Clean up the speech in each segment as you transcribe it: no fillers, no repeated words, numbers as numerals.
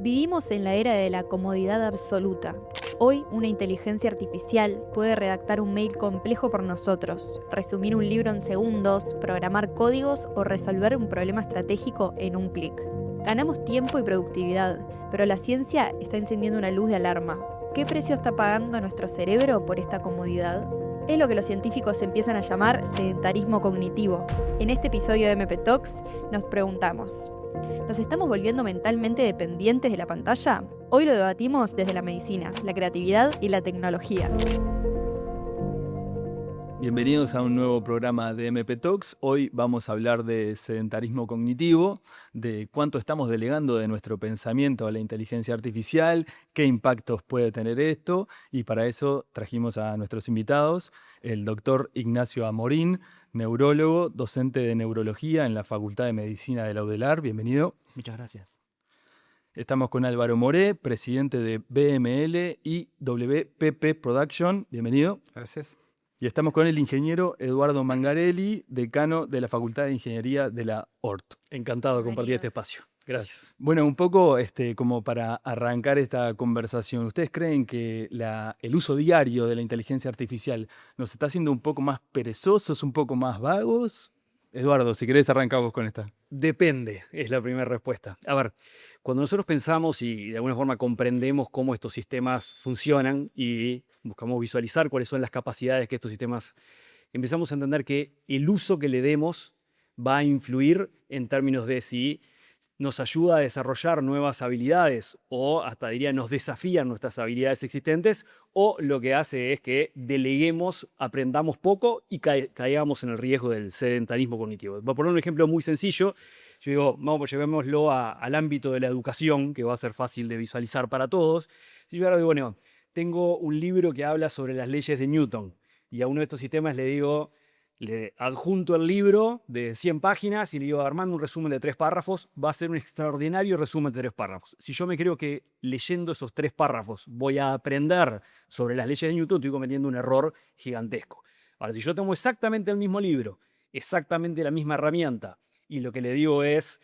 Vivimos en la era de la comodidad absoluta. Hoy, una inteligencia artificial puede redactar un mail complejo por nosotros, resumir un libro en segundos, programar códigos o resolver un problema estratégico en un clic. Ganamos tiempo y productividad, pero la ciencia está encendiendo una luz de alarma. ¿Qué precio está pagando nuestro cerebro por esta comodidad? Es lo que los científicos empiezan a llamar sedentarismo cognitivo. En este episodio de MP Talks nos preguntamos: ¿nos estamos volviendo mentalmente dependientes de la pantalla? Hoy lo debatimos desde la medicina, la creatividad y la tecnología. Bienvenidos a un nuevo programa de MP Talks. Hoy vamos a hablar de sedentarismo cognitivo, de cuánto estamos delegando de nuestro pensamiento a la inteligencia artificial, qué impactos puede tener esto, y para eso trajimos a nuestros invitados, el doctor Ignacio Amorín, neurólogo, docente de neurología en la Facultad de Medicina de la UDELAR. Bienvenido. Muchas gracias. Estamos con Álvaro Moré, presidente de BML y WPP Production. Bienvenido. Gracias. Y estamos con el ingeniero Eduardo Mangarelli, decano de la Facultad de Ingeniería de la ORT. Encantado de compartir este espacio. Gracias. Bueno, un poco como para arrancar esta conversación, ¿ustedes creen que el uso diario de la inteligencia artificial nos está haciendo un poco más perezosos, un poco más vagos? Eduardo, si querés arrancamos con esta. Depende, es la primera respuesta. A ver, cuando nosotros pensamos y de alguna forma comprendemos cómo estos sistemas funcionan y buscamos visualizar cuáles son las capacidades que estos sistemas, empezamos a entender que el uso que le demos va a influir en términos de si nos ayuda a desarrollar nuevas habilidades o hasta diría nos desafían nuestras habilidades existentes, o lo que hace es que deleguemos, aprendamos poco y caigamos en el riesgo del sedentarismo cognitivo. Voy a poner un ejemplo muy sencillo. Yo digo, llevémoslo al ámbito de la educación, que va a ser fácil de visualizar para todos. Si yo ahora digo, bueno, tengo un libro que habla sobre las leyes de Newton y a uno de estos sistemas le digo, le adjunto el libro de 100 páginas y le digo, armando un resumen de 3 párrafos, va a ser un extraordinario resumen de 3 párrafos. Si yo me creo que leyendo esos 3 párrafos voy a aprender sobre las leyes de Newton, estoy cometiendo un error gigantesco. Ahora, si yo tomo exactamente el mismo libro, exactamente la misma herramienta, y lo que le digo es,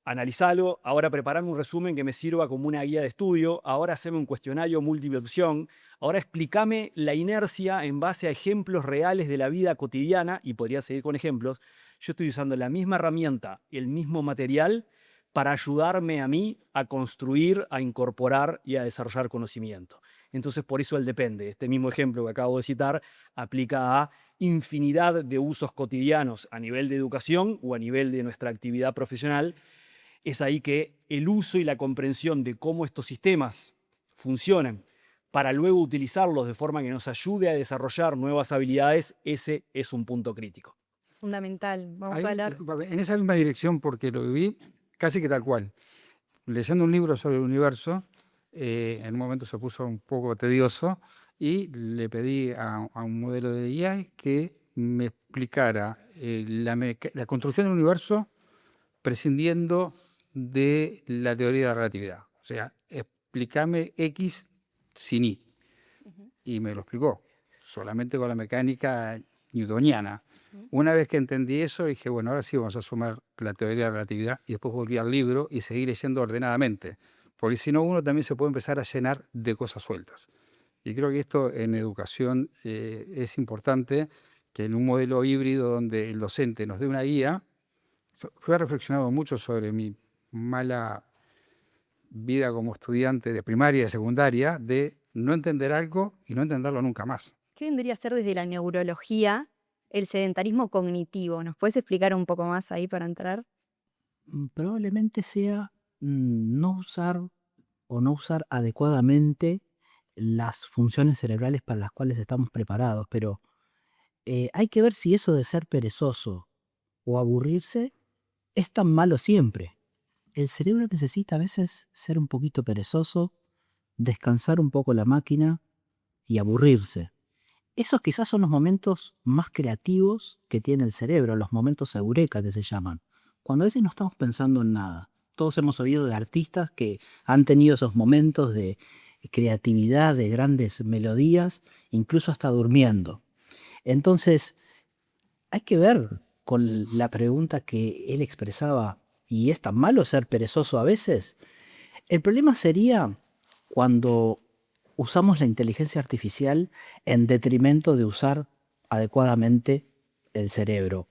analizalo, ahora preparame un resumen que me sirva como una guía de estudio, ahora haceme un cuestionario múltiple opción, ahora explícame la inercia en base a ejemplos reales de la vida cotidiana, y podría seguir con ejemplos. Yo estoy usando la misma herramienta, el mismo material, para ayudarme a mí a construir, a incorporar y a desarrollar conocimiento. Entonces, por eso el depende. Este mismo ejemplo que acabo de citar aplica a infinidad de usos cotidianos a nivel de educación o a nivel de nuestra actividad profesional. Es ahí que el uso y la comprensión de cómo estos sistemas funcionan para luego utilizarlos de forma que nos ayude a desarrollar nuevas habilidades, ese es un punto crítico. Fundamental. Vamos Ahí, a hablar. discúlpame, en esa misma dirección, porque lo viví casi que tal cual. Leyendo un libro sobre el universo, en un momento se puso un poco tedioso y le pedí a un modelo de IA que me explicara la construcción del universo prescindiendo de la teoría de la relatividad. O sea, explícame X sin Y. Y me lo explicó, solamente con la mecánica newtoniana. Una vez que entendí eso, dije, bueno, ahora sí vamos a sumar la teoría de la relatividad, y después volví al libro y seguí leyendo ordenadamente, porque si no uno también se puede empezar a llenar de cosas sueltas. Y creo que esto en educación es importante, que en un modelo híbrido donde el docente nos dé una guía. Yo he reflexionado mucho sobre mi mala vida como estudiante de primaria y de secundaria, de no entender algo y no entenderlo nunca más. ¿Qué vendría a ser desde la neurología el sedentarismo cognitivo? ¿Nos puedes explicar un poco más ahí para entrar? Probablemente sea no usar o no usar adecuadamente las funciones cerebrales para las cuales estamos preparados, pero hay que ver si eso de ser perezoso o aburrirse es tan malo siempre. El cerebro necesita a veces ser un poquito perezoso, descansar un poco la máquina y aburrirse. Esos quizás son los momentos más creativos que tiene el cerebro, los momentos eureka que se llaman. Cuando a veces no estamos pensando en nada. Todos hemos oído de artistas que han tenido esos momentos de creatividad, de grandes melodías, incluso hasta durmiendo. Entonces, hay que ver con la pregunta que él expresaba, ¿y es tan malo ser perezoso a veces? El problema sería cuando usamos la inteligencia artificial en detrimento de usar adecuadamente el cerebro.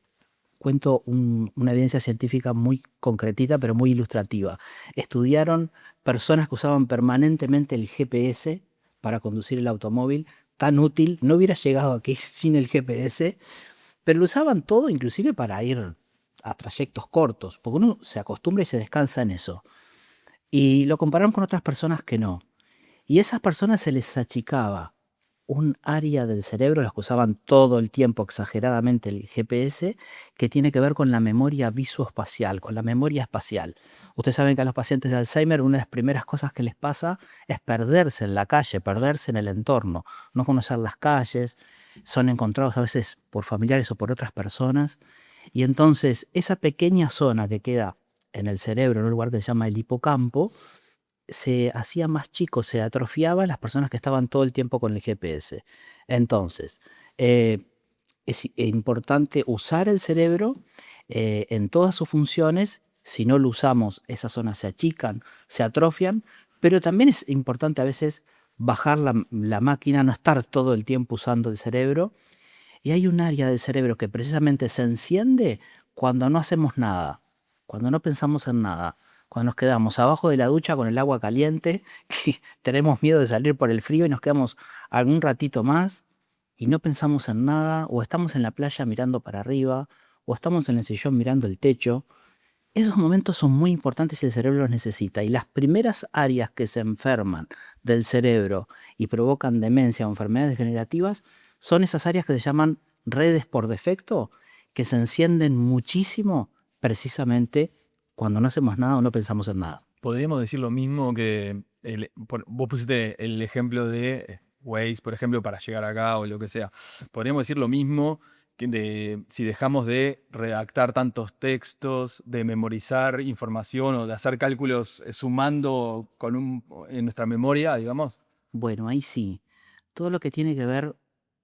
Cuento una evidencia científica muy concretita, pero muy ilustrativa. Estudiaron personas que usaban permanentemente el GPS para conducir el automóvil, tan útil, no hubiera llegado aquí sin el GPS, pero lo usaban todo inclusive para ir a trayectos cortos, porque uno se acostumbra y se descansa en eso. Y lo compararon con otras personas que no. Y a esas personas se les achicaba un área del cerebro, los que usaban todo el tiempo exageradamente el GPS, que tiene que ver con la memoria visoespacial, con la memoria espacial. Ustedes saben que a los pacientes de Alzheimer una de las primeras cosas que les pasa es perderse en la calle, perderse en el entorno, no conocer las calles, son encontrados a veces por familiares o por otras personas. Y entonces esa pequeña zona que queda en el cerebro, en un lugar que se llama el hipocampo, se hacía más chico, se atrofiaba a las personas que estaban todo el tiempo con el GPS. Entonces, es importante usar el cerebro en todas sus funciones. Si no lo usamos, esas zonas se achican, se atrofian, pero también es importante a veces bajar la máquina, no estar todo el tiempo usando el cerebro. Y hay un área del cerebro que precisamente se enciende cuando no hacemos nada, cuando no pensamos en nada. Cuando nos quedamos abajo de la ducha con el agua caliente, que tenemos miedo de salir por el frío y nos quedamos algún ratito más y no pensamos en nada, o estamos en la playa mirando para arriba, o estamos en el sillón mirando el techo. Esos momentos son muy importantes y el cerebro los necesita. Y las primeras áreas que se enferman del cerebro y provocan demencia o enfermedades degenerativas son esas áreas que se llaman redes por defecto, que se encienden muchísimo precisamente cuando no hacemos nada o no pensamos en nada. Podríamos decir lo mismo que vos pusiste el ejemplo de Waze, por ejemplo, para llegar acá o lo que sea. Podríamos decir lo mismo que si dejamos de redactar tantos textos, de memorizar información o de hacer cálculos sumando en nuestra memoria, digamos. Bueno, ahí sí. Todo lo que tiene que ver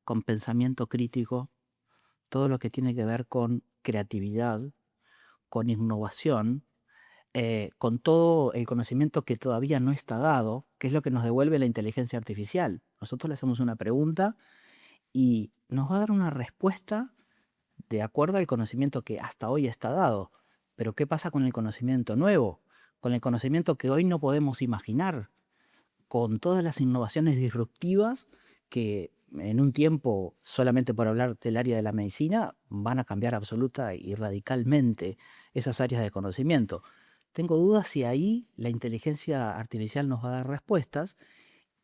con pensamiento crítico, todo lo que tiene que ver con creatividad, con innovación, con todo el conocimiento que todavía no está dado, que es lo que nos devuelve la inteligencia artificial. Nosotros le hacemos una pregunta y nos va a dar una respuesta de acuerdo al conocimiento que hasta hoy está dado. Pero ¿qué pasa con el conocimiento nuevo? Con el conocimiento que hoy no podemos imaginar, con todas las innovaciones disruptivas que en un tiempo, solamente por hablar del área de la medicina, van a cambiar absoluta y radicalmente esas áreas de conocimiento. Tengo dudas si ahí la inteligencia artificial nos va a dar respuestas,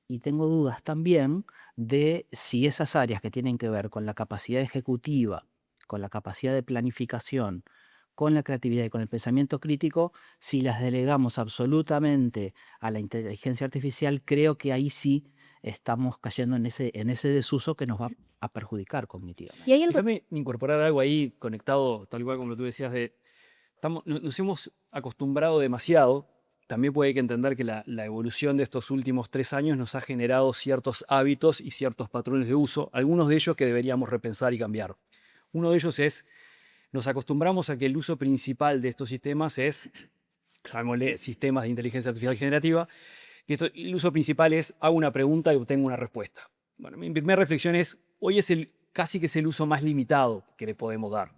y tengo dudas también de si esas áreas que tienen que ver con la capacidad ejecutiva, con la capacidad de planificación, con la creatividad y con el pensamiento crítico, si las delegamos absolutamente a la inteligencia artificial, creo que ahí sí estamos cayendo en ese desuso que nos va a perjudicar cognitivamente. Y hay algo, Déjame incorporar algo ahí conectado, tal cual como tú decías, nos hemos acostumbrado demasiado. También puede que entender que la evolución de estos últimos 3 años nos ha generado ciertos hábitos y ciertos patrones de uso, algunos de ellos que deberíamos repensar y cambiar. Uno de ellos es, nos acostumbramos a que el uso principal de estos sistemas es, llamémosle sistemas de inteligencia artificial generativa, que el uso principal es, hago una pregunta y obtengo una respuesta. Bueno, mi primera reflexión es, hoy es casi que es el uso más limitado que le podemos dar.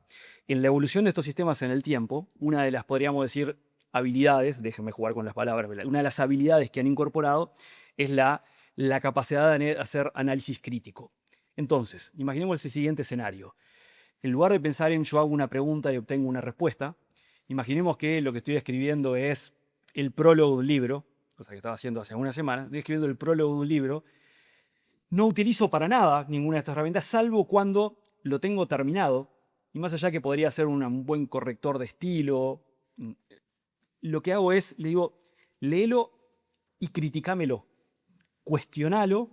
En la evolución de estos sistemas en el tiempo, una de las, podríamos decir, habilidades, déjenme jugar con las palabras, una de las habilidades que han incorporado es la capacidad de hacer análisis crítico. Entonces, imaginemos el siguiente escenario. En lugar de pensar en yo hago una pregunta y obtengo una respuesta, imaginemos que lo que estoy escribiendo es el prólogo de un libro, cosa que estaba haciendo hace algunas semanas, estoy escribiendo el prólogo de un libro, no utilizo para nada ninguna de estas herramientas, salvo cuando lo tengo terminado, y más allá que podría ser un buen corrector de estilo, lo que hago es, le digo, léelo y criticámelo, cuestionalo,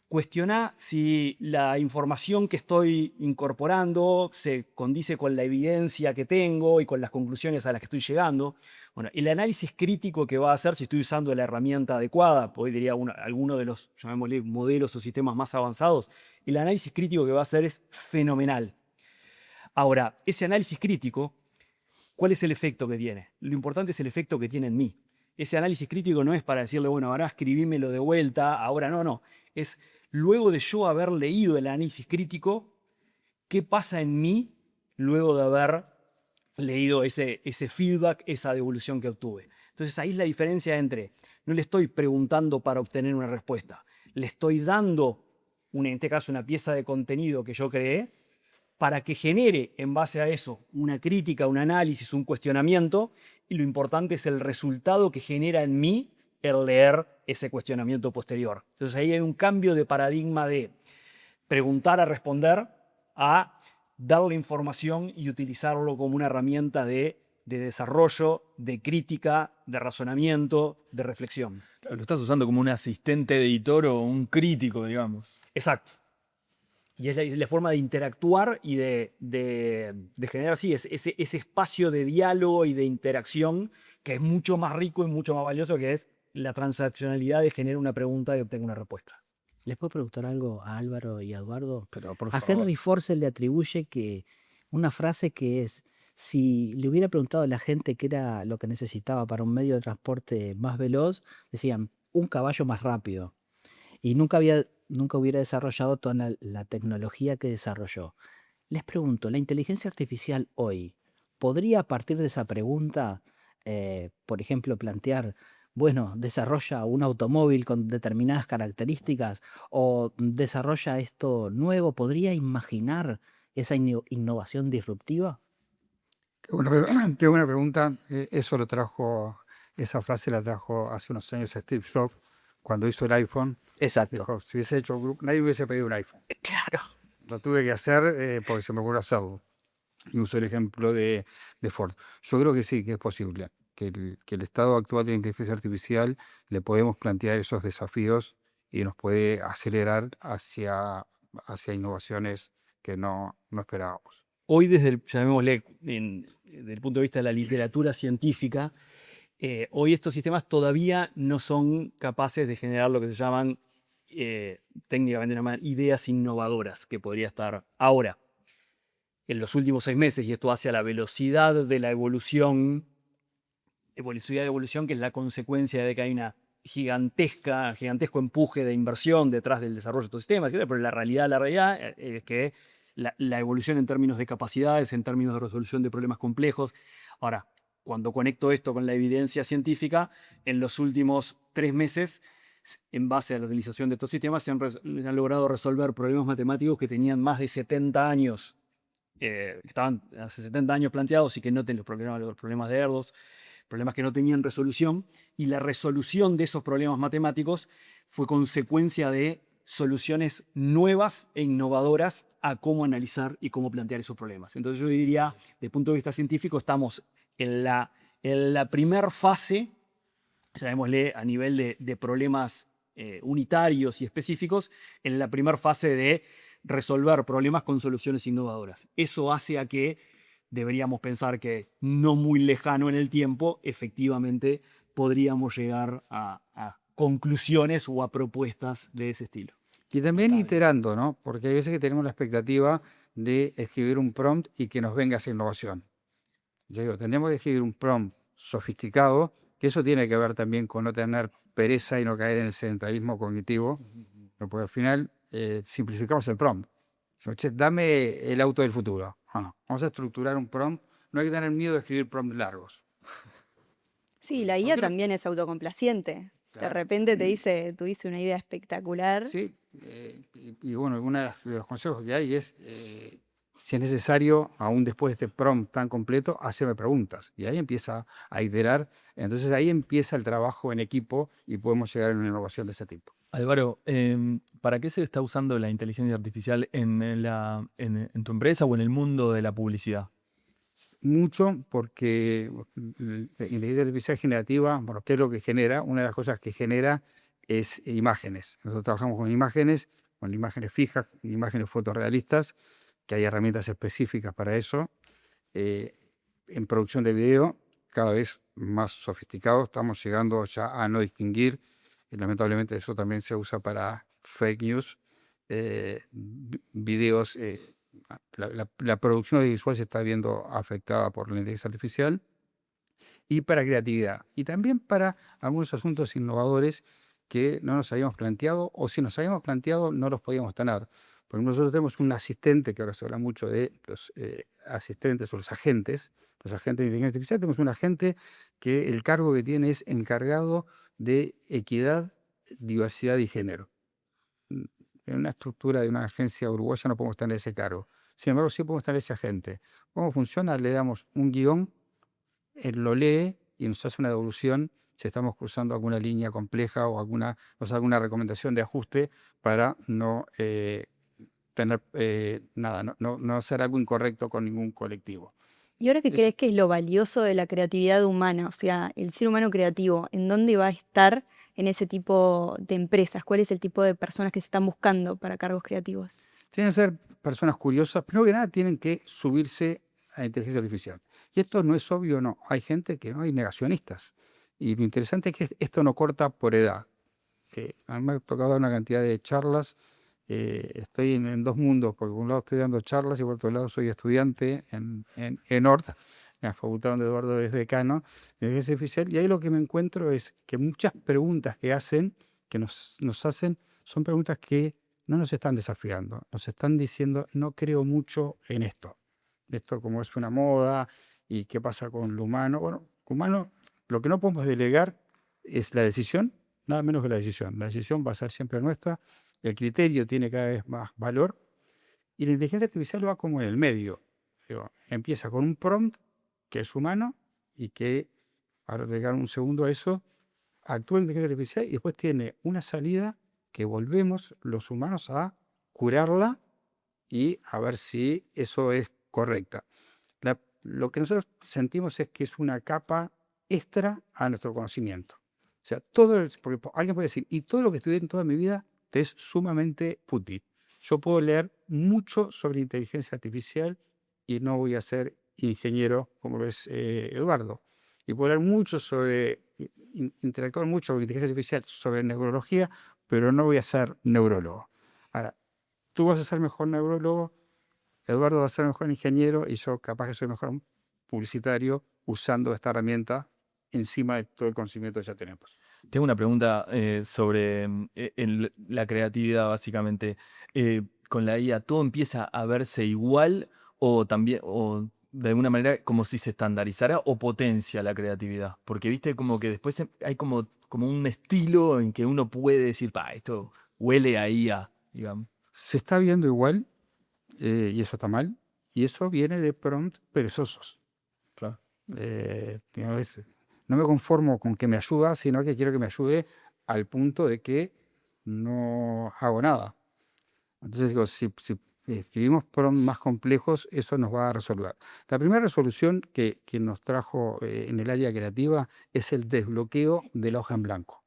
cuestiona si la información que estoy incorporando se condice con la evidencia que tengo y con las conclusiones a las que estoy llegando. Bueno, el análisis crítico que va a hacer si estoy usando la herramienta adecuada, hoy diría alguno de los, llamémosle, modelos o sistemas más avanzados, el análisis crítico que va a hacer es fenomenal. Ahora, ese análisis crítico, ¿cuál es el efecto que tiene? Lo importante es el efecto que tiene en mí. ese análisis crítico no es para decirle, bueno, ahora escribímelo de vuelta, ahora no. Es luego de yo haber leído el análisis crítico, ¿qué pasa en mí luego de haber leído ese feedback, esa devolución que obtuve? Entonces ahí es la diferencia entre, no le estoy preguntando para obtener una respuesta, le estoy dando, en este caso, una pieza de contenido que yo creé, para que genere en base a eso una crítica, un análisis, un cuestionamiento, y lo importante es el resultado que genera en mí el leer ese cuestionamiento posterior. Entonces ahí hay un cambio de paradigma de preguntar a responder a darle información y utilizarlo como una herramienta de desarrollo, de crítica, de razonamiento, de reflexión. Lo estás usando como un asistente de editor o un crítico, digamos. Exacto. Y es la forma de interactuar y de generar así ese espacio de diálogo y de interacción que es mucho más rico y mucho más valioso, que es la transaccionalidad de generar una pregunta y obtener una respuesta. ¿Les puedo preguntar algo a Álvaro y a Eduardo? Pero por A favor. Henry Ford se le atribuye que una frase que es, si le hubiera preguntado a la gente qué era lo que necesitaba para un medio de transporte más veloz, decían, un caballo más rápido. Y nunca hubiera desarrollado toda la tecnología que desarrolló. Les pregunto, ¿la inteligencia artificial hoy podría a partir de esa pregunta, por ejemplo, plantear, bueno, desarrolla un automóvil con determinadas características o desarrolla esto nuevo? ¿Podría imaginar esa innovación disruptiva? Qué buena pregunta. Esa frase la trajo hace unos años Steve Jobs cuando hizo el iPhone. Exacto. Dijo, si hubiese hecho, nadie hubiese pedido un iPhone. Claro. Lo tuve que hacer porque se me ocurrió hacerlo. Y uso el ejemplo de Ford. Yo creo que sí, que es posible. Que el estado actual de la inteligencia artificial le podemos plantear esos desafíos y nos puede acelerar hacia innovaciones que no esperábamos. Hoy, llamémosle, desde el punto de vista de la literatura científica, hoy estos sistemas todavía no son capaces de generar lo que se llaman, técnicamente llaman ideas innovadoras, que podría estar ahora. En los últimos 6 meses, y esto hace a la velocidad de la evolución, que es la consecuencia de que hay una gigantesco empuje de inversión detrás del desarrollo de estos sistemas, pero la realidad es que la evolución en términos de capacidades, en términos de resolución de problemas complejos. Ahora, cuando conecto esto con la evidencia científica, en los últimos 3 meses, en base a la utilización de estos sistemas, se han logrado resolver problemas matemáticos que tenían más de 70 años, que estaban hace 70 años planteados y que no tenían los problemas de Erdos, problemas que no tenían resolución, y la resolución de esos problemas matemáticos fue consecuencia de soluciones nuevas e innovadoras a cómo analizar y cómo plantear esos problemas. Entonces yo diría, desde el punto de vista científico, estamos en la primera fase, llamémosle a nivel de problemas unitarios y específicos, en la primera fase de resolver problemas con soluciones innovadoras. Eso hace a que deberíamos pensar que no muy lejano en el tiempo, efectivamente, podríamos llegar a conclusiones o a propuestas de ese estilo. Y también iterando, ¿no? Porque hay veces que tenemos la expectativa de escribir un prompt y que nos venga esa innovación. Yo digo, tenemos que escribir un prompt sofisticado, que eso tiene que ver también con no tener pereza y no caer en el sedentarismo cognitivo, porque al final simplificamos el prompt. Che, dame el auto del futuro. No. Vamos a estructurar un prompt. No hay que tener miedo de escribir prompts largos. Sí, la IA también es autocomplaciente. Claro. De repente te dice, tuviste una idea espectacular. Sí, y bueno, uno de los consejos que hay es, si es necesario, aún después de este prompt tan completo, hacerme preguntas. Y ahí empieza a iterar. Entonces ahí empieza el trabajo en equipo y podemos llegar a una innovación de ese tipo. Álvaro, ¿para qué se está usando la inteligencia artificial en tu empresa o en el mundo de la publicidad? Mucho porque la inteligencia artificial generativa, bueno, ¿qué es lo que genera? Una de las cosas que genera es imágenes. Nosotros trabajamos con imágenes fijas, imágenes fotorrealistas, que hay herramientas específicas para eso. En producción de video, cada vez más sofisticado, estamos llegando ya a no distinguir, y lamentablemente eso también se usa para fake news, videos. La producción audiovisual se está viendo afectada por la inteligencia artificial y para creatividad. Y también para algunos asuntos innovadores que no nos habíamos planteado, o si nos habíamos planteado no los podíamos tener. Porque nosotros tenemos un asistente, que ahora se habla mucho de los asistentes o los agentes de inteligencia artificial. Tenemos un agente que el cargo que tiene es encargado de equidad, diversidad y género. En una estructura de una agencia uruguaya no podemos tener ese cargo. Sin embargo, sí podemos tener ese agente. ¿Cómo funciona? Le damos un guión, él lo lee y nos hace una devolución si estamos cruzando alguna línea compleja o nos hace alguna recomendación de ajuste para no tener no hacer algo incorrecto con ningún colectivo. ¿Y ahora qué crees que es lo valioso de la creatividad humana? O sea, el ser humano creativo, ¿en dónde va a estar en ese tipo de empresas? ¿Cuál es el tipo de personas que se están buscando para cargos creativos? Tienen que ser personas curiosas, primero que nada tienen que subirse a la inteligencia artificial. Y esto no es obvio, no. Hay gente que no, hay negacionistas. Y lo interesante es que esto no corta por edad. A mí me ha tocado dar una cantidad de charlas. Estoy en dos mundos, porque por un lado estoy dando charlas y por otro lado soy estudiante en ENORT, en la facultad donde Eduardo es decano de inteligencia artificial, y ahí lo que me encuentro es que muchas preguntas que nos hacen, son preguntas que no nos están desafiando, nos están diciendo, no creo mucho en esto como es una moda, y qué pasa con lo humano. Bueno, humano, lo que no podemos delegar es la decisión, nada menos que la decisión. La decisión va a ser siempre nuestra. El criterio tiene cada vez más valor y la inteligencia artificial va como en el medio. Empieza con un prompt que es humano y que, para agregar un segundo a eso, actúa la inteligencia artificial y después tiene una salida que volvemos los humanos a curarla y a ver si eso es correcta. Lo que nosotros sentimos es que es una capa extra a nuestro conocimiento. O sea, porque alguien puede decir, y todo lo que estudié en toda mi vida es sumamente útil. Yo puedo leer mucho sobre inteligencia artificial y no voy a ser ingeniero como lo es Eduardo. Y puedo leer mucho interactuar mucho con inteligencia artificial sobre neurología, pero no voy a ser neurólogo. Ahora, tú vas a ser mejor neurólogo, Eduardo va a ser mejor ingeniero y yo capaz que soy mejor publicitario usando esta herramienta encima de todo el conocimiento que ya tenemos. Tengo una pregunta sobre la creatividad, básicamente. Con la IA, ¿todo empieza a verse igual o también, o de alguna manera como si se estandarizara o potencia la creatividad? Porque viste como que después hay como un estilo en que uno puede decir, esto huele a IA, digamos. Se está viendo igual y eso está mal. Y eso viene de prompts perezosos. Claro. No me conformo con que me ayuda, sino que quiero que me ayude al punto de que no hago nada. Entonces digo, si escribimos prompts más complejos, eso nos va a resolver. La primera resolución que nos trajo en el área creativa es el desbloqueo de la hoja en blanco.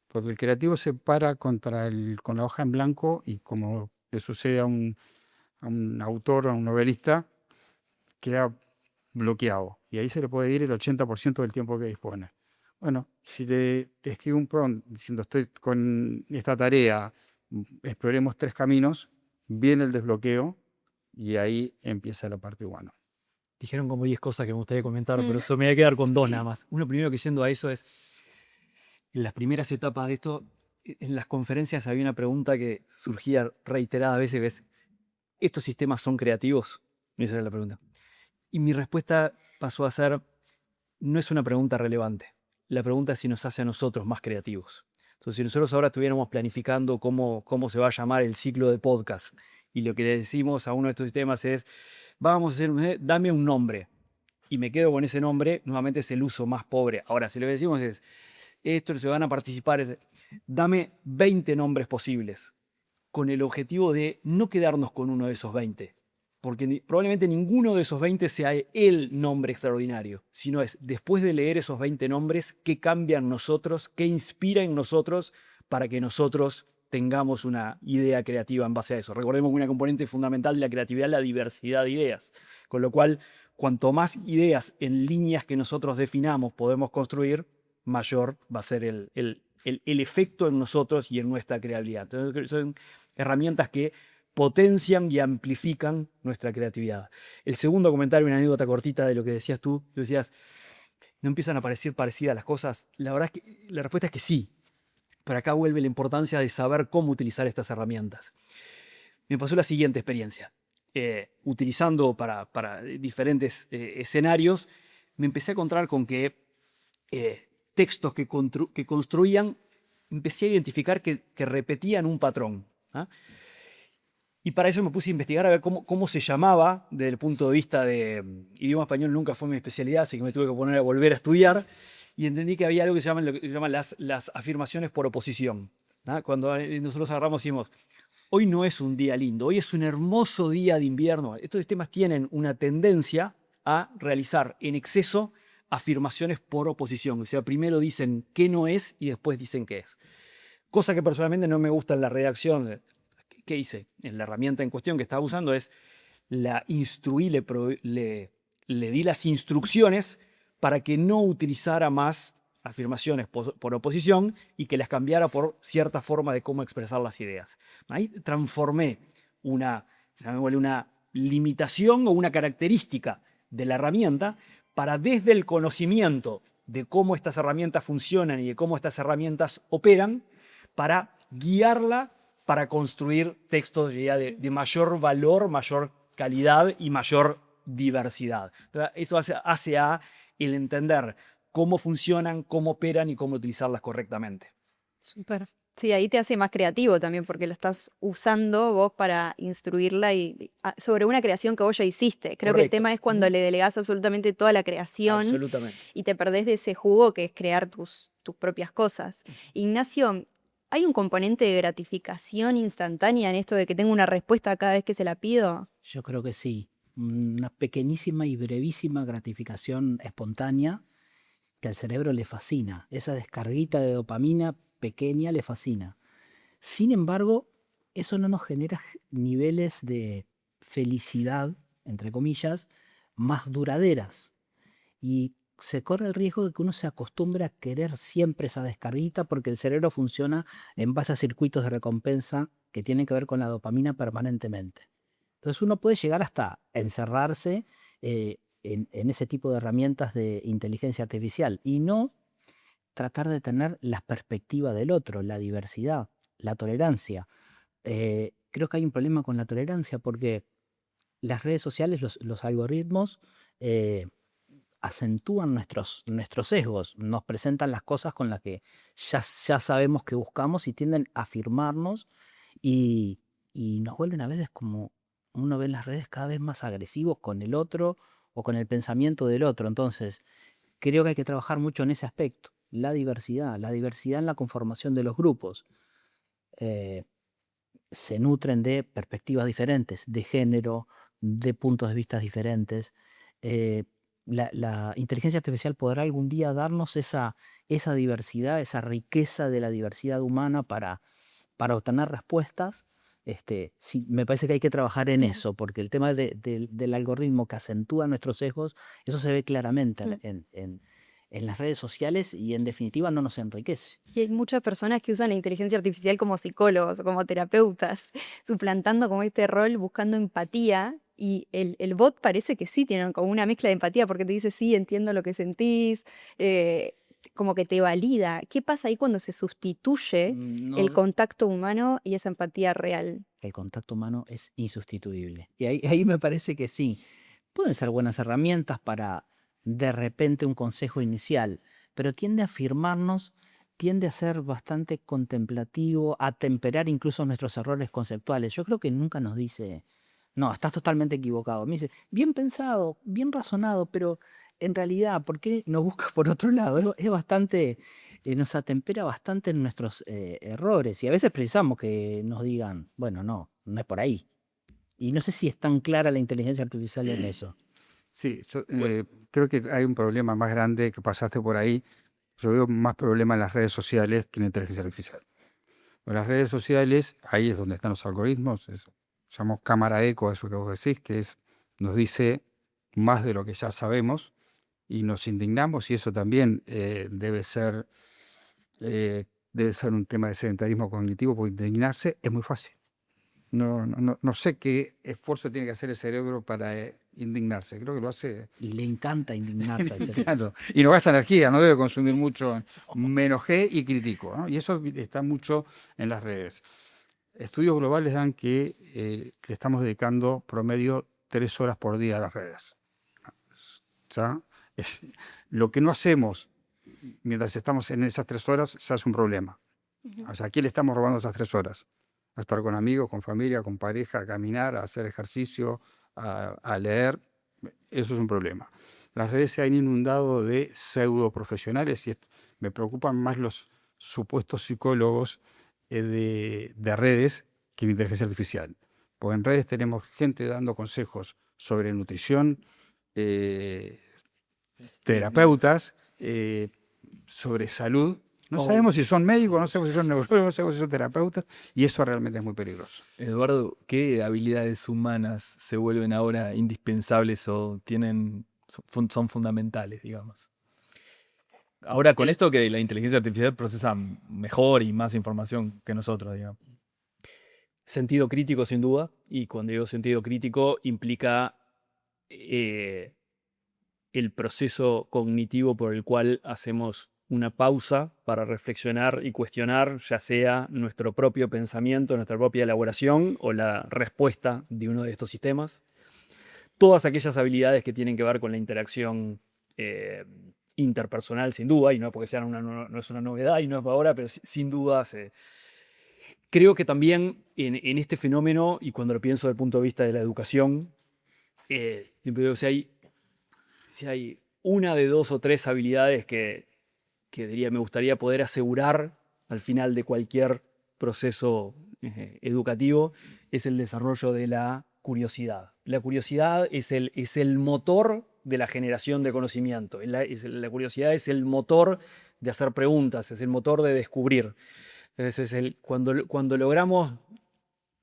Porque el creativo se para con la hoja en blanco y como le sucede a un autor, a un novelista, queda bloqueado. Y ahí se le puede ir el 80% del tiempo que dispone. Bueno, si te escribo un prompt diciendo estoy con esta tarea, exploremos 3 caminos, viene el desbloqueo y ahí empieza la parte humana. Dijeron como 10 cosas que me gustaría comentar, pero eso me voy a quedar con 2 nada más. Uno primero que yendo a eso es, en las primeras etapas de esto, en las conferencias había una pregunta que surgía reiteradas veces, ¿ves? ¿Estos sistemas son creativos? Esa era la pregunta. Y mi respuesta pasó a ser, no es una pregunta relevante. La pregunta es si nos hace a nosotros más creativos. Entonces, si nosotros ahora estuviéramos planificando cómo se va a llamar el ciclo de podcast, y lo que le decimos a uno de estos sistemas es, vamos a hacer, dame un nombre, y me quedo con ese nombre, nuevamente es el uso más pobre. Ahora, si lo que decimos es, esto se van a participar, dame 20 nombres posibles, con el objetivo de no quedarnos con uno de esos 20, porque probablemente ninguno de esos 20 sea el nombre extraordinario, sino es, después de leer esos 20 nombres, qué cambia en nosotros, qué inspira en nosotros para que nosotros tengamos una idea creativa en base a eso. Recordemos que una componente fundamental de la creatividad es la diversidad de ideas, con lo cual, cuanto más ideas en líneas que nosotros definamos podemos construir, mayor va a ser el efecto en nosotros y en nuestra creatividad. Entonces, son herramientas que potencian y amplifican nuestra creatividad. El segundo comentario, una anécdota cortita de lo que decías tú decías, ¿No empiezan a parecer parecidas las cosas? La verdad es que la respuesta es que sí. Pero acá vuelve la importancia de saber cómo utilizar estas herramientas. Me pasó la siguiente experiencia. Utilizando para diferentes escenarios, me empecé a encontrar con que textos que construían, empecé a identificar que repetían un patrón. ¿Ah? Y para eso me puse a investigar a ver cómo se llamaba desde el punto de vista de idioma español. Nunca fue mi especialidad, así que me tuve que poner a volver a estudiar. Y entendí que había algo que se llaman las afirmaciones por oposición. ¿Ah? Cuando nosotros agarramos y decimos, hoy no es un día lindo, hoy es un hermoso día de invierno. Estos sistemas tienen una tendencia a realizar en exceso afirmaciones por oposición. O sea, primero dicen qué no es y después dicen qué es. Cosa que personalmente no me gusta en la redacción. ¿Qué hice? En la herramienta en cuestión que estaba usando la instruí, le di las instrucciones para que no utilizara más afirmaciones por oposición y que las cambiara por cierta forma de cómo expresar las ideas. Ahí transformé una limitación o una característica de la herramienta para, desde el conocimiento de cómo estas herramientas funcionan y de cómo estas herramientas operan, para guiarla para construir textos ya de mayor valor, mayor calidad y mayor diversidad. Eso hace a el entender cómo funcionan, cómo operan y cómo utilizarlas correctamente. Súper. Sí, ahí te hace más creativo también porque lo estás usando vos para instruirla sobre una creación que vos ya hiciste. Creo que el Correcto. tema es cuando le delegás absolutamente toda la creación Absolutamente. y te perdés de ese jugo que es crear tus propias cosas. Ignacio, ¿hay un componente de gratificación instantánea en esto de que tengo una respuesta cada vez que se la pido? Yo creo que sí. Una pequeñísima y brevísima gratificación espontánea que al cerebro le fascina. Esa descarguita de dopamina pequeña le fascina. Sin embargo, eso no nos genera niveles de felicidad, entre comillas, más duraderas. Y se corre el riesgo de que uno se acostumbre a querer siempre esa descarguita porque el cerebro funciona en base a circuitos de recompensa que tienen que ver con la dopamina permanentemente. Entonces uno puede llegar hasta encerrarse en ese tipo de herramientas de inteligencia artificial y no tratar de tener la perspectiva del otro, la diversidad, la tolerancia. Creo que hay un problema con la tolerancia porque las redes sociales, los algoritmos, acentúan nuestros sesgos, nos presentan las cosas con las que ya sabemos que buscamos y tienden a afirmarnos y nos vuelven a veces, como uno ve en las redes, cada vez más agresivos con el otro o con el pensamiento del otro. Entonces, creo que hay que trabajar mucho en ese aspecto, la diversidad en la conformación de los grupos. Se nutren de perspectivas diferentes, de género, de puntos de vista diferentes. La inteligencia artificial podrá algún día darnos esa diversidad, esa riqueza de la diversidad humana para obtener respuestas. Sí, me parece que hay que trabajar en eso, porque el tema del algoritmo que acentúa nuestros sesgos, eso se ve claramente en las redes sociales y en definitiva no nos enriquece. Y hay muchas personas que usan la inteligencia artificial como psicólogos o como terapeutas, suplantando como este rol, buscando empatía. Y el bot parece que sí tiene como una mezcla de empatía porque te dice, sí, entiendo lo que sentís, como que te valida. ¿Qué pasa ahí cuando se sustituye el contacto humano y esa empatía real? El contacto humano es insustituible. Y ahí me parece que sí. Pueden ser buenas herramientas para de repente un consejo inicial, pero tiende a afirmarnos, tiende a ser bastante contemplativo, a temperar incluso nuestros errores conceptuales. Yo creo que nunca nos dice, no, estás totalmente equivocado. Me dice, bien pensado, bien razonado, pero en realidad, ¿por qué nos busca por otro lado? Es bastante, nos atempera bastante en nuestros errores y a veces precisamos que nos digan, bueno, no es por ahí. Y no sé si es tan clara la inteligencia artificial en eso. Sí, yo creo que hay un problema más grande que pasaste por ahí. Yo veo más problema en las redes sociales que en la inteligencia artificial. En las redes sociales, ahí es donde están los algoritmos, eso llamamos cámara eco, eso que vos decís, que nos dice más de lo que ya sabemos y nos indignamos, y eso también debe ser un tema de sedentarismo cognitivo, porque indignarse es muy fácil. No sé qué esfuerzo tiene que hacer el cerebro para indignarse. Creo que lo hace. Y le encanta indignarse al cerebro. Claro, y no gasta energía, no debe consumir mucho. Me enojé y critico, ¿no? Y eso está mucho en las redes. Estudios globales dan que le estamos dedicando promedio 3 horas por día a las redes. ¿Ya? Lo que no hacemos mientras estamos en esas 3 horas ya es un problema. O sea, ¿a quién le estamos robando esas 3 horas? A estar con amigos, con familia, con pareja, a caminar, a hacer ejercicio, a leer. Eso es un problema. Las redes se han inundado de pseudo profesionales y me preocupan más los supuestos psicólogos de redes que la inteligencia artificial. Porque en redes tenemos gente dando consejos sobre nutrición, terapeutas, sobre salud. No sabemos si son médicos, no sabemos si son neurólogos, no sabemos si son terapeutas, y eso realmente es muy peligroso. Eduardo, ¿qué habilidades humanas se vuelven ahora indispensables o son fundamentales, digamos? Ahora con esto que la inteligencia artificial procesa mejor y más información que nosotros, digamos. Sentido crítico, sin duda, y cuando digo sentido crítico implica el proceso cognitivo por el cual hacemos una pausa para reflexionar y cuestionar, ya sea nuestro propio pensamiento, nuestra propia elaboración o la respuesta de uno de estos sistemas. Todas aquellas habilidades que tienen que ver con la interacción interpersonal, sin duda, y no porque no es una novedad y no es para ahora, pero sin duda creo que también en este fenómeno, y cuando lo pienso desde el punto de vista de la educación, siempre digo, si hay una de 2 o 3 habilidades que me gustaría poder asegurar al final de cualquier proceso educativo, es el desarrollo de la curiosidad. La curiosidad es el motor de la generación de conocimiento. La curiosidad es el motor de hacer preguntas, es el motor de descubrir. Entonces, cuando logramos,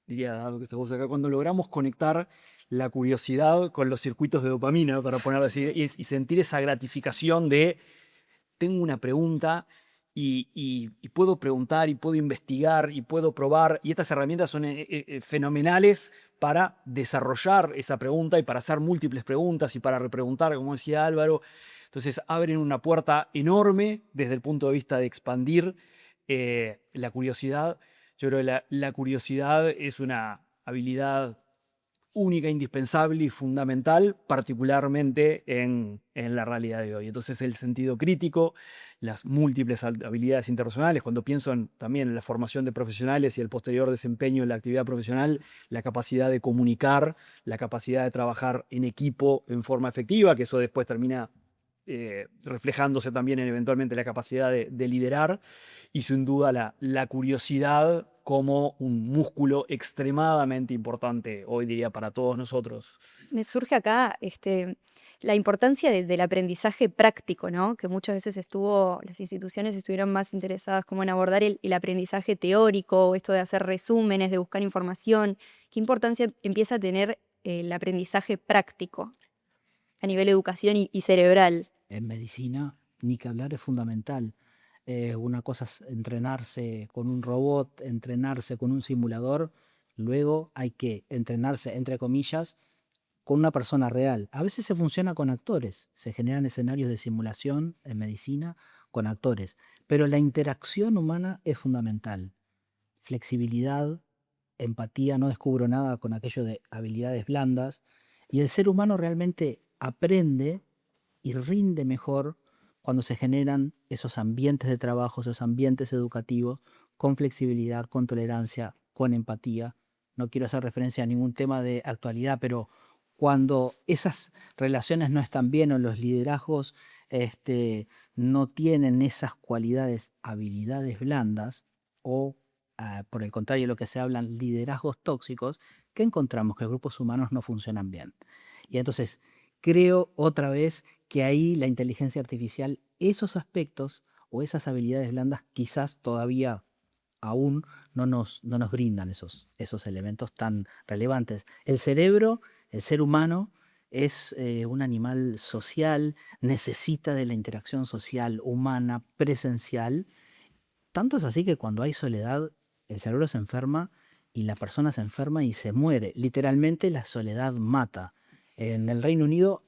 diría algo que estamos acá, cuando logramos conectar la curiosidad con los circuitos de dopamina, para ponerlo así, y sentir esa gratificación de tengo una pregunta y puedo preguntar y puedo investigar y puedo probar, y estas herramientas son fenomenales para desarrollar esa pregunta y para hacer múltiples preguntas y para repreguntar, como decía Álvaro. Entonces abren una puerta enorme desde el punto de vista de expandir la curiosidad. Yo creo que la curiosidad es una habilidad única, indispensable y fundamental, particularmente en la realidad de hoy. Entonces, el sentido crítico, las múltiples habilidades interpersonales, cuando pienso también en la formación de profesionales y el posterior desempeño en la actividad profesional, la capacidad de comunicar, la capacidad de trabajar en equipo en forma efectiva, que eso después termina reflejándose también en eventualmente la capacidad de liderar, y sin duda la curiosidad como un músculo extremadamente importante hoy día para todos nosotros. Me surge acá la importancia del aprendizaje práctico, ¿no? Que muchas veces las instituciones estuvieron más interesadas como en abordar el aprendizaje teórico, o esto de hacer resúmenes, de buscar información. ¿Qué importancia empieza a tener el aprendizaje práctico a nivel educación y cerebral? En medicina, ni que hablar, es fundamental. Una cosa es entrenarse con un robot, entrenarse con un simulador, luego hay que entrenarse, entre comillas, con una persona real. A veces se funciona con actores, se generan escenarios de simulación en medicina con actores, pero la interacción humana es fundamental. Flexibilidad, empatía, no descubro nada con aquello de habilidades blandas, y el ser humano realmente aprende y rinde mejor cuando se generan esos ambientes de trabajo, esos ambientes educativos, con flexibilidad, con tolerancia, con empatía. No quiero hacer referencia a ningún tema de actualidad, pero cuando esas relaciones no están bien o los liderazgos no tienen esas cualidades, habilidades blandas, o por el contrario, lo que se hablan liderazgos tóxicos, ¿qué encontramos? Que los grupos humanos no funcionan bien. Y entonces creo otra vez que ahí la inteligencia artificial, esos aspectos o esas habilidades blandas quizás todavía aún no nos brindan esos elementos tan relevantes. El cerebro, el ser humano, es un animal social, necesita de la interacción social, humana, presencial. Tanto es así que cuando hay soledad, el cerebro se enferma y la persona se enferma y se muere. Literalmente la soledad mata. En el Reino Unido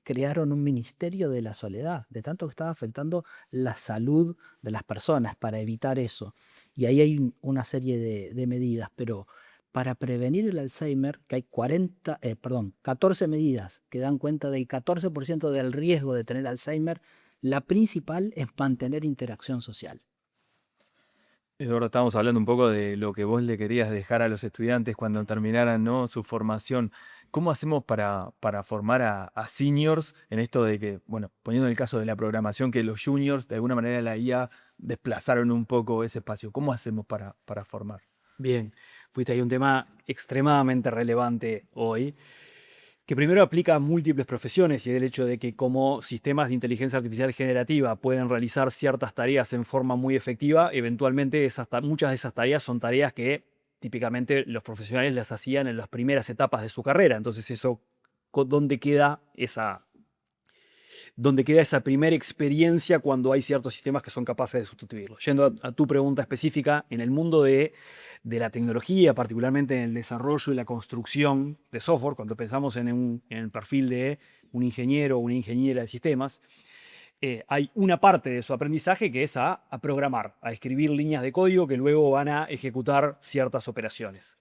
crearon un ministerio de la soledad, de tanto que estaba afectando la salud de las personas para evitar eso. Y ahí hay una serie de medidas, pero para prevenir el Alzheimer, que hay 14 medidas que dan cuenta del 14% del riesgo de tener Alzheimer, la principal es mantener interacción social. Eduardo, estábamos hablando un poco de lo que vos le querías dejar a los estudiantes cuando terminaran, ¿no?, su formación. ¿Cómo hacemos para formar a seniors en esto de que, bueno, poniendo el caso de la programación, que los juniors, de alguna manera la IA desplazaron un poco ese espacio? ¿Cómo hacemos para formar? Bien, fuiste ahí un tema extremadamente relevante hoy, que primero aplica a múltiples profesiones y el hecho de que como sistemas de inteligencia artificial generativa pueden realizar ciertas tareas en forma muy efectiva, eventualmente muchas de esas tareas son tareas que típicamente los profesionales las hacían en las primeras etapas de su carrera. Entonces eso, ¿dónde queda esa primera experiencia cuando hay ciertos sistemas que son capaces de sustituirlo? Yendo a tu pregunta específica, en el mundo de la tecnología, particularmente en el desarrollo y la construcción de software, cuando pensamos en el perfil de un ingeniero o una ingeniera de sistemas, hay una parte de su aprendizaje que es a programar, a escribir líneas de código que luego van a ejecutar ciertas operaciones.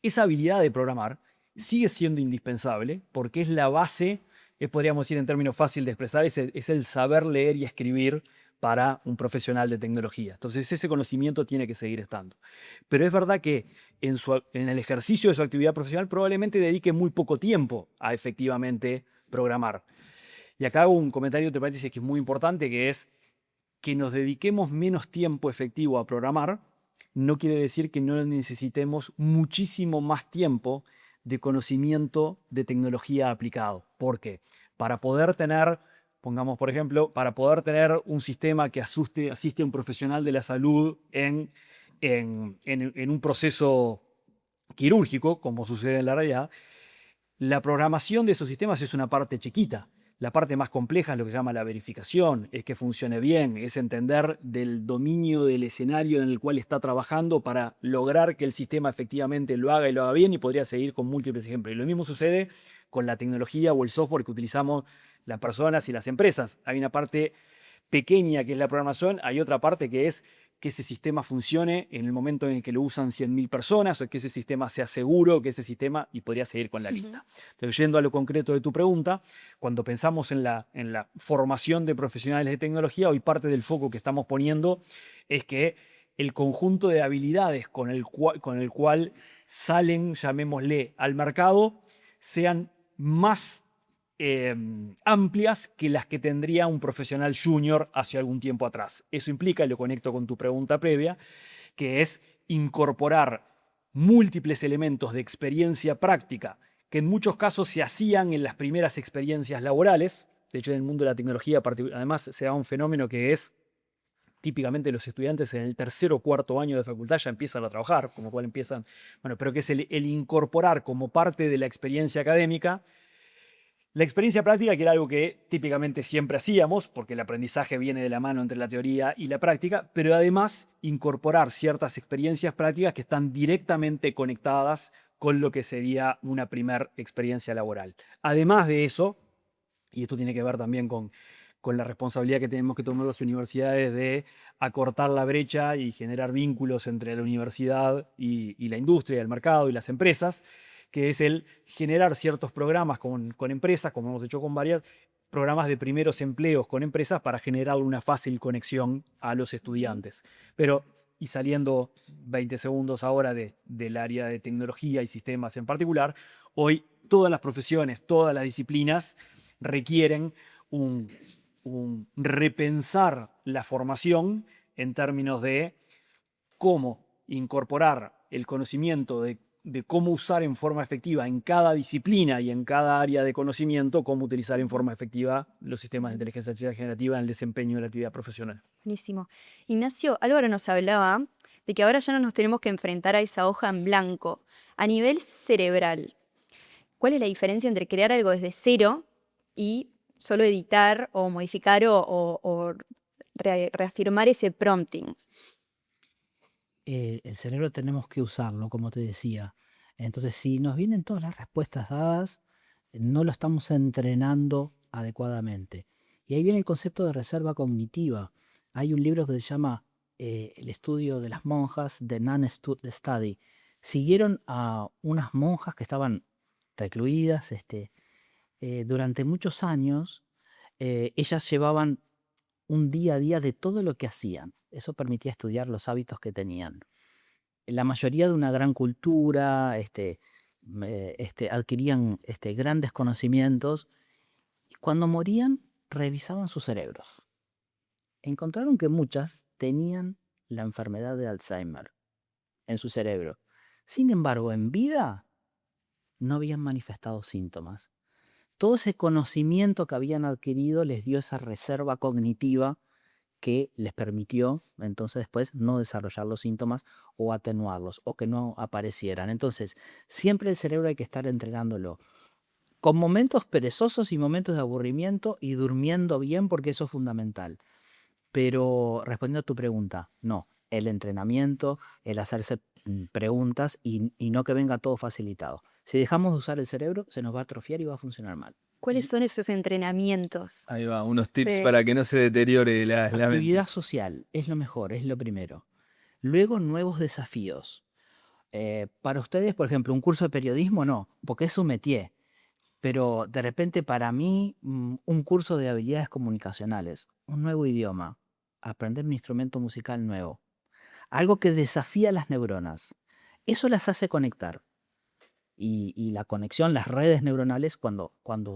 Esa habilidad de programar sigue siendo indispensable porque es la base, podríamos decir en términos fáciles de expresar, es el saber leer y escribir para un profesional de tecnología. Entonces ese conocimiento tiene que seguir estando. Pero es verdad que en el ejercicio de su actividad profesional probablemente dedique muy poco tiempo a efectivamente programar. Y acá hago un comentario entre paréntesis que es muy importante, que es que nos dediquemos menos tiempo efectivo a programar no quiere decir que no necesitemos muchísimo más tiempo de conocimiento de tecnología aplicado. ¿Por qué? Para poder tener, pongamos por ejemplo, para poder tener un sistema que asiste a un profesional de la salud en un proceso quirúrgico, como sucede en la realidad, la programación de esos sistemas es una parte chiquita. La parte más compleja es lo que se llama la verificación, es que funcione bien, es entender del dominio del escenario en el cual está trabajando para lograr que el sistema efectivamente lo haga y lo haga bien, y podría seguir con múltiples ejemplos. Y lo mismo sucede con la tecnología o el software que utilizamos las personas y las empresas. Hay una parte pequeña que es la programación, hay otra parte que es que ese sistema funcione en el momento en el que lo usan 100.000 personas, o que ese sistema sea seguro, que ese sistema, y podría seguir con la lista. Entonces, yendo a lo concreto de tu pregunta, cuando pensamos en la formación de profesionales de tecnología, hoy parte del foco que estamos poniendo es que el conjunto de habilidades con el cual salen, llamémosle, al mercado, sean más amplias que las que tendría un profesional junior hace algún tiempo atrás. Eso implica, y lo conecto con tu pregunta previa, que es incorporar múltiples elementos de experiencia práctica que en muchos casos se hacían en las primeras experiencias laborales. De hecho, en el mundo de la tecnología, además, se da un fenómeno que es típicamente los estudiantes en el tercer o cuarto año de facultad ya empiezan a trabajar, como cual empiezan, pero que es el incorporar como parte de la experiencia académica la experiencia práctica, que era algo que típicamente siempre hacíamos, porque el aprendizaje viene de la mano entre la teoría y la práctica, pero además incorporar ciertas experiencias prácticas que están directamente conectadas con lo que sería una primer experiencia laboral. Además de eso, y esto tiene que ver también con la responsabilidad que tenemos que tomar las universidades de acortar la brecha y generar vínculos entre la universidad y la industria, el mercado y las empresas, que es el generar ciertos programas con empresas, como hemos hecho con varias, programas de primeros empleos con empresas para generar una fácil conexión a los estudiantes. Pero, y saliendo 20 segundos ahora del área de tecnología y sistemas en particular, hoy todas las profesiones, todas las disciplinas requieren un repensar la formación en términos de cómo incorporar el conocimiento de cómo usar en forma efectiva en cada disciplina y en cada área de conocimiento, cómo utilizar en forma efectiva los sistemas de inteligencia artificial generativa en el desempeño de la actividad profesional. Buenísimo. Ignacio, Álvaro nos hablaba de que ahora ya no nos tenemos que enfrentar a esa hoja en blanco. A nivel cerebral, ¿cuál es la diferencia entre crear algo desde cero y solo editar o modificar o reafirmar ese prompting? El cerebro tenemos que usarlo, como te decía. Entonces, si nos vienen todas las respuestas dadas, no lo estamos entrenando adecuadamente. Y ahí viene el concepto de reserva cognitiva. Hay un libro que se llama El estudio de las monjas, The Nun Study. Siguieron a unas monjas que estaban recluidas durante muchos años. Ellas llevaban un día a día de todo lo que hacían. Eso permitía estudiar los hábitos que tenían. La mayoría de una gran cultura, adquirían grandes conocimientos, y cuando morían revisaban sus cerebros. Encontraron que muchas tenían la enfermedad de Alzheimer en su cerebro. Sin embargo, en vida no habían manifestado síntomas. Todo ese conocimiento que habían adquirido les dio esa reserva cognitiva que les permitió entonces después no desarrollar los síntomas o atenuarlos o que no aparecieran. Entonces, siempre el cerebro hay que estar entrenándolo con momentos perezosos y momentos de aburrimiento y durmiendo bien, porque eso es fundamental. Pero respondiendo a tu pregunta, no, el entrenamiento, el hacerse preguntas y no que venga todo facilitado. Si dejamos de usar el cerebro, se nos va a atrofiar y va a funcionar mal. ¿Cuáles son esos entrenamientos? Ahí va, unos tips Sí. para que no se deteriore la mente. Actividad social es lo mejor, es lo primero. Luego, nuevos desafíos. Para ustedes, por ejemplo, un curso de periodismo no, porque es un métier. Pero de repente para mí, un curso de habilidades comunicacionales, un nuevo idioma, aprender un instrumento musical nuevo, algo que desafía las neuronas, eso las hace conectar. Y la conexión, las redes neuronales, cuando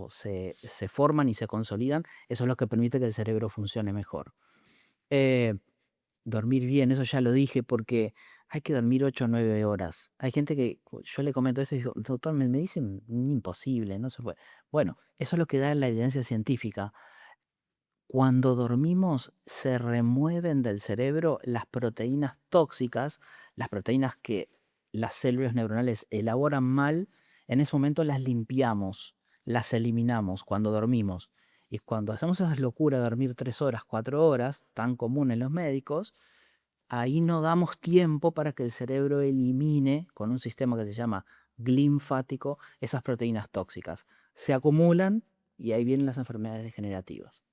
se forman y se consolidan, eso es lo que permite que el cerebro funcione mejor. Dormir bien, eso ya lo dije, porque hay que dormir 8 o 9 horas. Hay gente que, yo le comento esto y digo, doctor, me dicen imposible, no se puede. Bueno, eso es lo que da la evidencia científica. Cuando dormimos se remueven del cerebro las proteínas tóxicas, las proteínas que las células neuronales elaboran mal. En ese momento las limpiamos, las eliminamos cuando dormimos. Y cuando hacemos esas locuras de dormir 3 horas, 4 horas, tan común en los médicos, ahí no damos tiempo para que el cerebro elimine, con un sistema que se llama linfático, esas proteínas tóxicas. Se acumulan y ahí vienen las enfermedades degenerativas.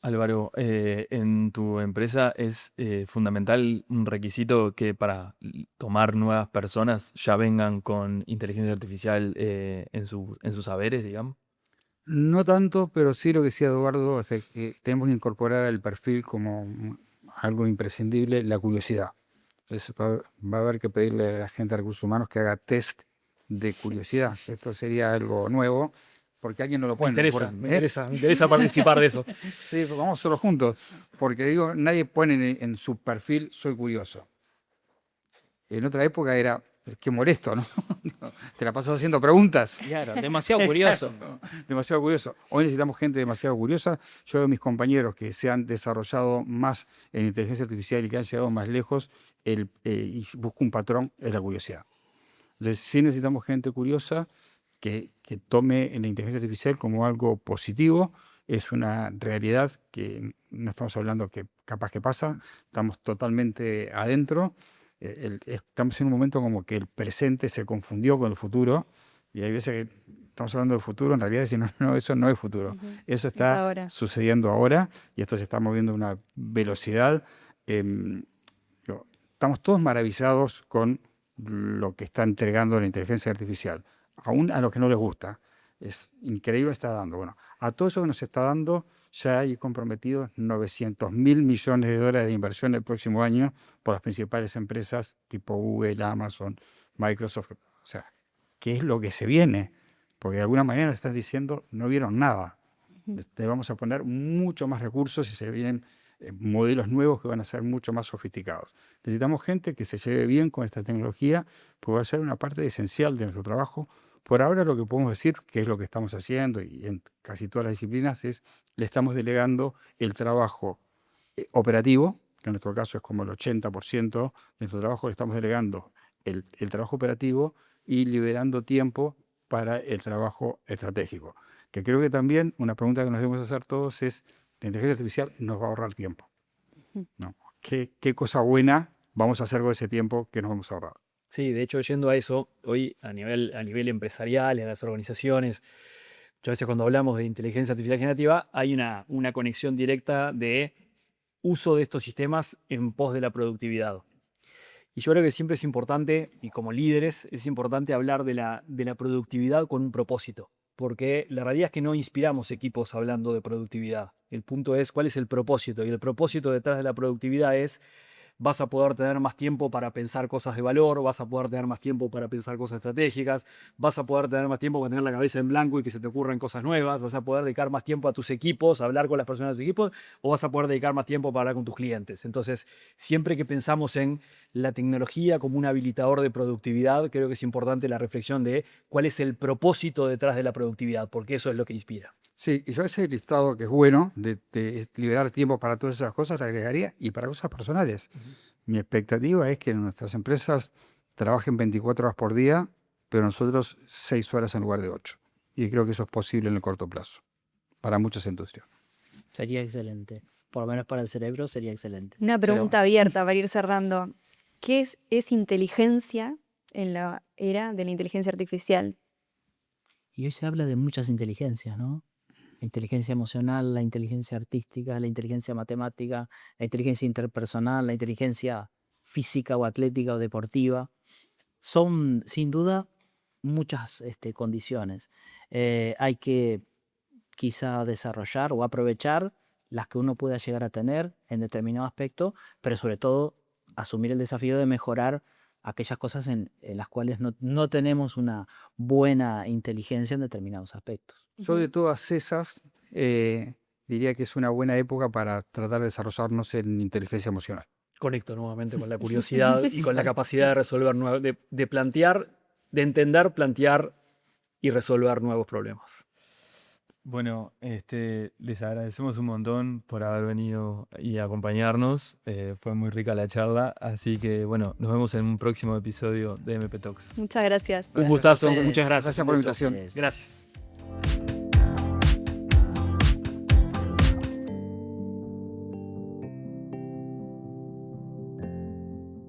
Álvaro, en tu empresa es fundamental un requisito que para tomar nuevas personas ya vengan con inteligencia artificial en sus saberes, digamos. No tanto, pero sí lo que decía Eduardo, o sea, que tenemos que incorporar al perfil como algo imprescindible, la curiosidad. Entonces va a haber que pedirle a la gente de recursos humanos que haga test de curiosidad. Esto sería algo nuevo, porque alguien no lo Me pone. interesa, me interesa participar de eso. Sí, pues vamos a hacerlo juntos, porque digo, nadie pone en su perfil soy curioso. En otra época era, qué molesto, ¿no? Te la pasas haciendo preguntas. Claro, demasiado curioso. Demasiado curioso. Hoy necesitamos gente demasiado curiosa. Yo veo a mis compañeros que se han desarrollado más en inteligencia artificial y que han llegado más lejos, y busco un patrón, es la curiosidad. Entonces, sí necesitamos gente curiosa que tome la inteligencia artificial como algo positivo. Es una realidad que no estamos hablando que capaz que pasa, estamos totalmente adentro. Estamos en un momento como que el presente se confundió con el futuro, y hay veces que estamos hablando del futuro, en realidad no, eso no es futuro. Eso Es está ahora. sucediendo ahora, y esto se está moviendo a una velocidad. Estamos todos maravillados con lo que está entregando la inteligencia artificial, aún a los que no les gusta. Es increíble lo que está dando. Bueno, a todo eso que nos está dando, ya hay comprometidos 900.000 millones de dólares de inversión el próximo año por las principales empresas tipo Google, Amazon, Microsoft. O sea, ¿qué es lo que se viene? Porque de alguna manera nos están diciendo, no vieron nada. Le vamos a poner mucho más recursos y se vienen modelos nuevos que van a ser mucho más sofisticados. Necesitamos gente que se lleve bien con esta tecnología, porque va a ser una parte esencial de nuestro trabajo. Por ahora lo que podemos decir, que es lo que estamos haciendo y en casi todas las disciplinas, es le estamos delegando el trabajo operativo, que en nuestro caso es como el 80% de nuestro trabajo, le estamos delegando el trabajo operativo y liberando tiempo para el trabajo estratégico. Que creo que también una pregunta que nos debemos hacer todos es, la inteligencia artificial nos va a ahorrar tiempo, ¿no? ¿Qué cosa buena vamos a hacer con ese tiempo que nos vamos a ahorrar? Sí, de hecho, yendo a eso, hoy a nivel empresarial, en las organizaciones, muchas veces cuando hablamos de inteligencia artificial generativa, hay una conexión directa de uso de estos sistemas en pos de la productividad. Y yo creo que siempre es importante, y como líderes, es importante hablar de la productividad con un propósito. Porque la realidad es que no inspiramos equipos hablando de productividad. El punto es cuál es el propósito. Y el propósito detrás de la productividad es: vas a poder tener más tiempo para pensar cosas de valor, vas a poder tener más tiempo para pensar cosas estratégicas, vas a poder tener más tiempo para tener la cabeza en blanco y que se te ocurran cosas nuevas, vas a poder dedicar más tiempo a tus equipos, a hablar con las personas de tus equipos, o vas a poder dedicar más tiempo para hablar con tus clientes. Entonces, siempre que pensamos en la tecnología como un habilitador de productividad, creo que es importante la reflexión de cuál es el propósito detrás de la productividad, porque eso es lo que inspira. Sí, y yo ese listado que es bueno, de liberar tiempo para todas esas cosas, le agregaría, y para cosas personales. Mi expectativa es que nuestras empresas trabajen 24 horas por día, pero nosotros 6 horas en lugar de 8. Y creo que eso es posible en el corto plazo, para muchas industrias. Sería excelente. Por lo menos para el cerebro sería excelente. Una pregunta abierta para ir cerrando. ¿Qué es inteligencia en la era de la inteligencia artificial? Y hoy se habla de muchas inteligencias, ¿no? La inteligencia emocional, la inteligencia artística, la inteligencia matemática, la inteligencia interpersonal, la inteligencia física o atlética o deportiva. Son, sin duda, muchas condiciones. Hay que quizá desarrollar o aprovechar las que uno pueda llegar a tener en determinado aspecto, pero sobre todo asumir el desafío de mejorar aquellas cosas en las cuales no tenemos una buena inteligencia en determinados aspectos. Yo de todas esas diría que es una buena época para tratar de desarrollarnos en inteligencia emocional. Conecto nuevamente con la curiosidad y con la capacidad de resolver, de plantear, de entender, plantear y resolver nuevos problemas. Bueno, les agradecemos un montón por haber venido y acompañarnos. Fue muy rica la charla, así que bueno, nos vemos en un próximo episodio de MP Talks. Muchas gracias. Un gustazo, a ustedes. muchas gracias. Gracias por la invitación. Ustedes. Gracias.